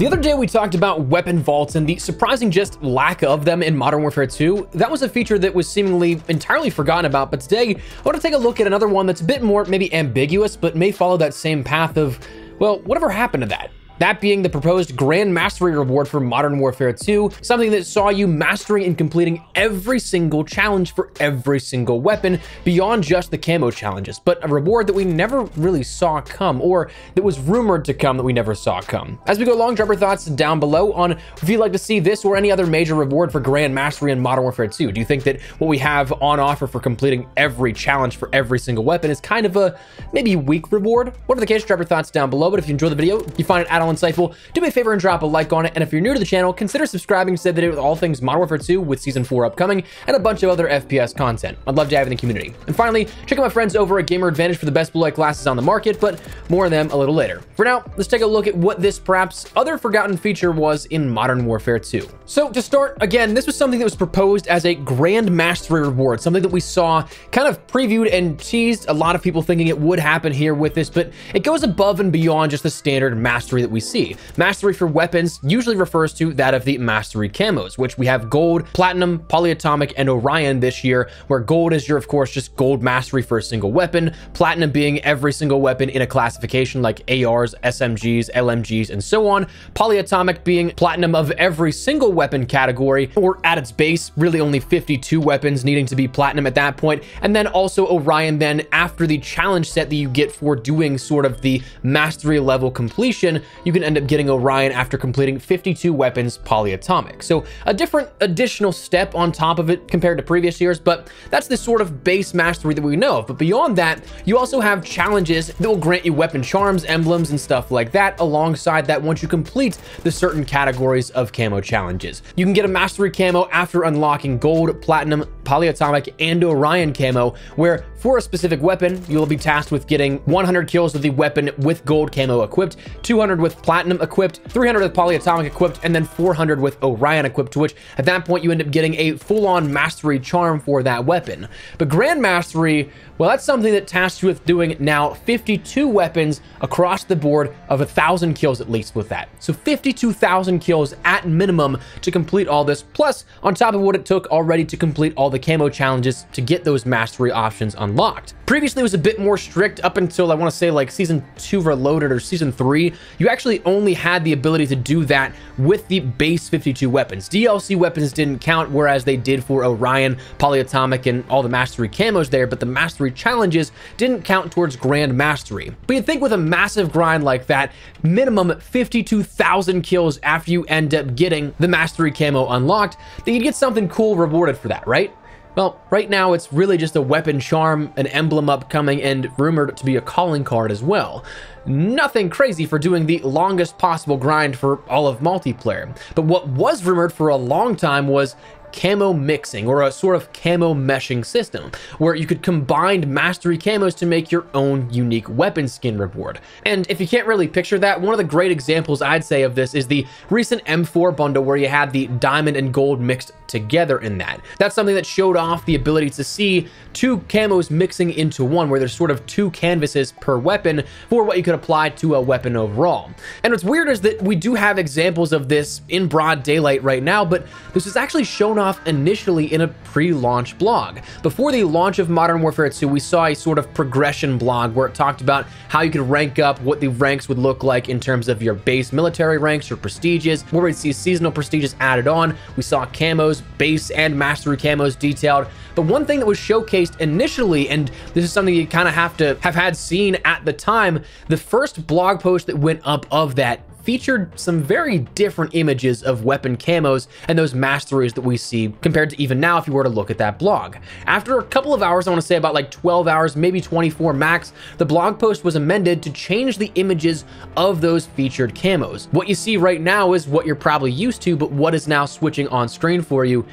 The other day we talked about weapon vaults and the surprising just lack of them in Modern Warfare 2. That was a feature that was seemingly entirely forgotten about, but today I want to take a look at another one that's a bit more maybe ambiguous, but may follow that same path of, well, whatever happened to that? That being the proposed Grand Mastery reward for Modern Warfare 2, something that saw you mastering and completing every single challenge for every single weapon beyond just the camo challenges, but a reward that we never really saw come, or that was rumored to come that we never saw come. As we go along, drop your thoughts down below on if you'd like to see this or any other major reward for Grand Mastery in Modern Warfare 2. Do you think that what we have on offer for completing every challenge for every single weapon is kind of a maybe weak reward? Whatever the case, drop your thoughts down below, but if you enjoy the video, you find it at all insightful, do me a favor and drop a like on it. And if you're new to the channel, consider subscribing to stay up to date with all things Modern Warfare 2 with Season 4 upcoming and a bunch of other FPS content. I'd love to have you in the community. And finally, check out my friends over at Gamer Advantage for the best blue light glasses on the market, but more on them a little later. For now, let's take a look at what this perhaps other forgotten feature was in Modern Warfare 2. So to start, again, this was something that was proposed as a Grand Mastery reward, something that we saw kind of previewed and teased, a lot of people thinking it would happen here with this, but it goes above and beyond just the standard mastery that we see. Mastery for weapons usually refers to that of the mastery camos, which we have gold, platinum, polyatomic, and Orion this year, where gold is your, of course, just gold mastery for a single weapon, platinum being every single weapon in a classification like ARs, SMGs, LMGs, and so on, polyatomic being platinum of every single weapon category, or at its base, really only 52 weapons needing to be platinum at that point, and then also Orion then after the challenge set that you get for doing sort of the mastery level completion, you can end up getting Orion after completing 52 weapons polyatomic. So a different additional step on top of it compared to previous years, but that's the sort of base mastery that we know of. But beyond that, you also have challenges that will grant you weapon charms, emblems, and stuff like that alongside that once you complete the certain categories of camo challenges. You can get a mastery camo after unlocking gold, platinum, polyatomic, and Orion camo, where for a specific weapon, you'll be tasked with getting 100 kills with the weapon with gold camo equipped, 200 with platinum equipped, 300 with polyatomic equipped, and then 400 with Orion equipped, to which at that point you end up getting a full-on mastery charm for that weapon. But Grand Mastery, well, that's something that tasks you with doing now 52 weapons across the board of 1,000 kills at least with that. So 52,000 kills at minimum to complete all this, plus on top of what it took already to complete all the camo challenges to get those mastery options unlocked. Previously, it was a bit more strict up until I want to say like Season 2 Reloaded or Season 3. You actually only had the ability to do that with the base 52 weapons. DLC weapons didn't count, whereas they did for Orion, polyatomic, and all the mastery camos there, but the mastery challenges didn't count towards Grand Mastery. But you'd think with a massive grind like that, minimum 52,000 kills after you end up getting the mastery camo unlocked, that you'd get something cool rewarded for that, right? Well, right now it's really just a weapon charm, an emblem upcoming, and rumored to be a calling card as well. Nothing crazy for doing the longest possible grind for all of multiplayer. But what was rumored for a long time was camo mixing, or a sort of camo meshing system where you could combine mastery camos to make your own unique weapon skin reward. And if you can't really picture that, one of the great examples I'd say of this is the recent M4 bundle where you had the diamond and gold mixed together in that. That's something that showed off the ability to see two camos mixing into one, where there's sort of two canvases per weapon for what you could apply to a weapon overall. And what's weird is that we do have examples of this in broad daylight right now, but this was actually shown off initially in a pre-launch blog. Before the launch of Modern Warfare 2, we saw a sort of progression blog where it talked about how you could rank up, what the ranks would look like in terms of your base military ranks, your prestiges, where we'd see seasonal prestiges added on. We saw camos, base and mastery camos detailed. But one thing that was showcased initially, and this is something you kind of have to have had seen at the time, the first blog post that went up of that featured some very different images of weapon camos and those masteries that we see compared to even now if you were to look at that blog. After a couple of hours, I want to say about like 12 hours, maybe 24 max, the blog post was amended to change the images of those featured camos. What you see right now is what you're probably used to, but what is now switching on screen for you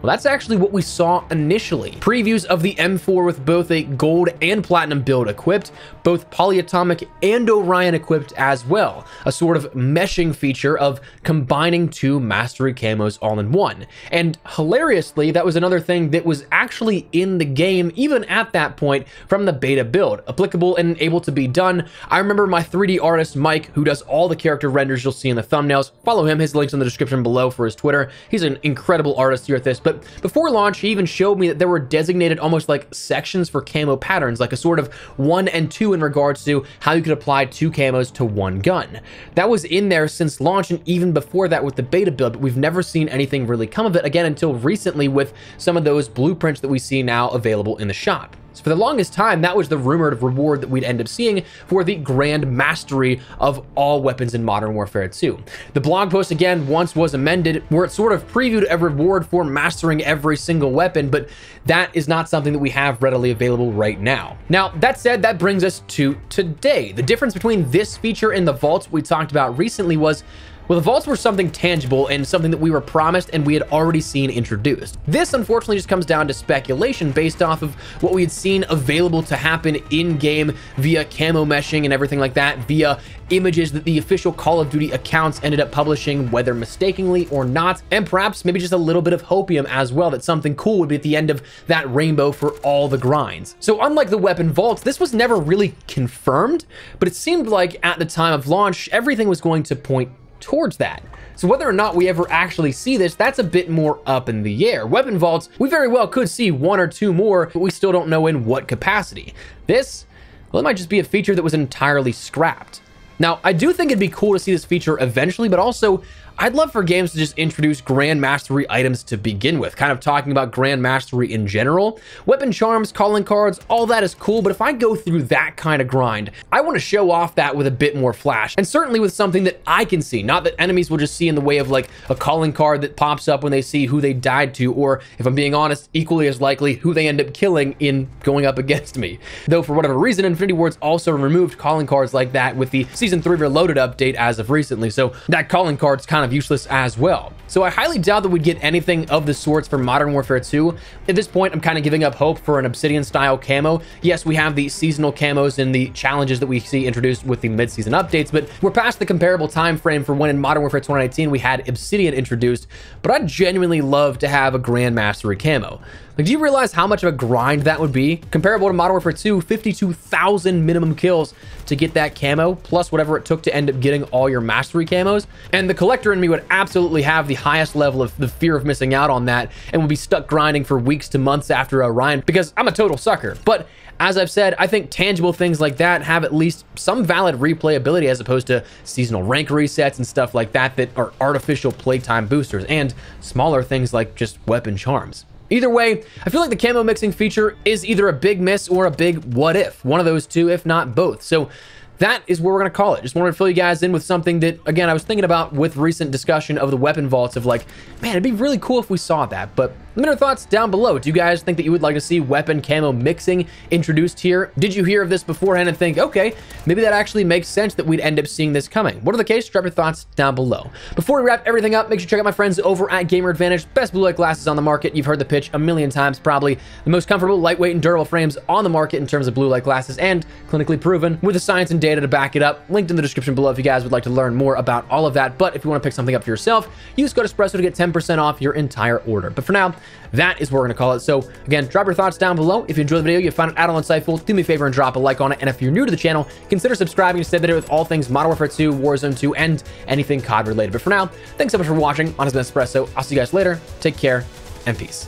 Well, that's actually what we saw initially. Previews of the M4 with both a gold and platinum build equipped, both polyatomic and Orion equipped as well. A sort of meshing feature of combining two mastery camos all in one. And hilariously, that was another thing that was actually in the game, even at that point, from the beta build, applicable and able to be done. I remember my 3D artist, Mike, who does all the character renders you'll see in the thumbnails. Follow him, his link's in the description below for his Twitter. He's an incredible artist here at this. But before launch, he even showed me that there were designated almost like sections for camo patterns, like a sort of 1 and 2 in regards to how you could apply 2 camos to 1 gun. That was in there since launch and even before that with the beta build, but we've never seen anything really come of it again until recently with some of those blueprints that we see now available in the shop. So for the longest time, that was the rumored reward that we'd end up seeing for the grand mastery of all weapons in Modern Warfare 2. The blog post, again, once was amended, where it sort of previewed a reward for mastering every single weapon, but that is not something that we have readily available right now. Now, that said, that brings us to today. The difference between this feature and the vaults we talked about recently was, well, the vaults were something tangible and something that we were promised and we had already seen introduced. This, unfortunately, just comes down to speculation based off of what we had seen available to happen in-game via camo meshing and everything like that, via images that the official Call of Duty accounts ended up publishing, whether mistakenly or not, and perhaps maybe just a little bit of hopium as well, that something cool would be at the end of that rainbow for all the grinds. So unlike the weapon vaults, this was never really confirmed, but it seemed like at the time of launch, everything was going to point towards that. So whether or not we ever actually see this, that's a bit more up in the air. Weapon vaults, we very well could see 1 or 2 more, but we still don't know in what capacity. This, well, it might just be a feature that was entirely scrapped. Now, I do think it'd be cool to see this feature eventually, but also I'd love for games to just introduce Grand Mastery items to begin with, kind of talking about Grand Mastery in general. Weapon charms, calling cards, all that is cool, but if I go through that kind of grind, I want to show off that with a bit more flash, and certainly with something that I can see, not that enemies will just see in the way of like a calling card that pops up when they see who they died to, or if I'm being honest, equally as likely who they end up killing in going up against me. Though for whatever reason, Infinity Ward's also removed calling cards like that with the Season 3 Reloaded update as of recently, so that calling card's kind of useless as well. So I highly doubt that we'd get anything of the sorts for Modern Warfare 2. At this point, I'm kind of giving up hope for an Obsidian style camo. Yes, we have the seasonal camos and the challenges that we see introduced with the mid-season updates, but we're past the comparable time frame for when in Modern Warfare 2019 we had Obsidian introduced, but I'd genuinely love to have a Grand Mastery camo. Like, do you realize how much of a grind that would be? Comparable to Modern Warfare 2, 52,000 minimum kills to get that camo, plus whatever it took to end up getting all your mastery camos. And the collector in me would absolutely have the highest level of the fear of missing out on that and would be stuck grinding for weeks to months after Orion, because I'm a total sucker. But as I've said, I think tangible things like that have at least some valid replayability as opposed to seasonal rank resets and stuff like that that are artificial playtime boosters, and smaller things like just weapon charms. Either way, I feel like the camo mixing feature is either a big miss or a big what if. One of those two, if not both. So that is what we're going to call it. Just wanted to fill you guys in with something that, again, I was thinking about with recent discussion of the weapon vaults of like, man, it'd be really cool if we saw that. But let me know your thoughts down below. Do you guys think that you would like to see weapon camo mixing introduced here? Did you hear of this beforehand and think, okay, maybe that actually makes sense that we'd end up seeing this coming? Whatever the case, drop your thoughts down below. Before we wrap everything up, make sure to check out my friends over at Gamer Advantage. Best blue light glasses on the market. You've heard the pitch a million times, probably the most comfortable, lightweight, and durable frames on the market in terms of blue light glasses, and clinically proven with the science and data to back it up. Linked in the description below if you guys would like to learn more about all of that. But if you want to pick something up for yourself, use code Espresso to get 10% off your entire order. But for now, that is what we're going to call it. So again, drop your thoughts down below. If you enjoyed the video, you found it at all insightful, do me a favor and drop a like on it. And if you're new to the channel, consider subscribing to stay updated with all things Modern Warfare 2, Warzone 2, and anything COD related. But for now, thanks so much for watching. On has been Espresso. I'll see you guys later. Take care and peace.